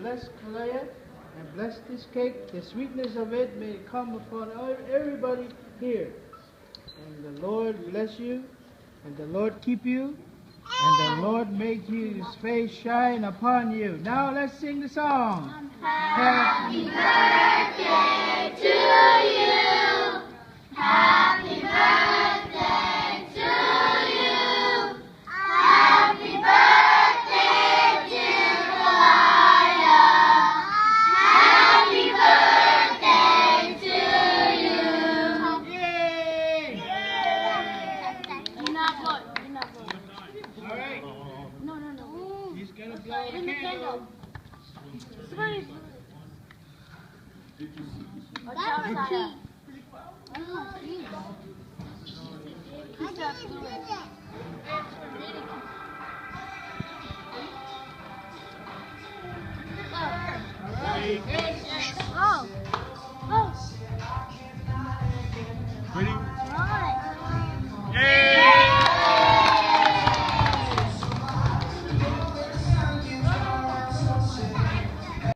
bless Kalaiha and bless this cake. The sweetness of it may come upon everybody here. And the Lord bless you, and the Lord keep you, and the Lord make his face shine upon you. Now let's sing the song. Happy birthday to you. Happy birthday to you. Happy birthday, dear Kalaiha. Happy birthday to you. Yay! You're not good. You're not good. All right. No. He's going to blow the In the candle. candle. That's the key. All right.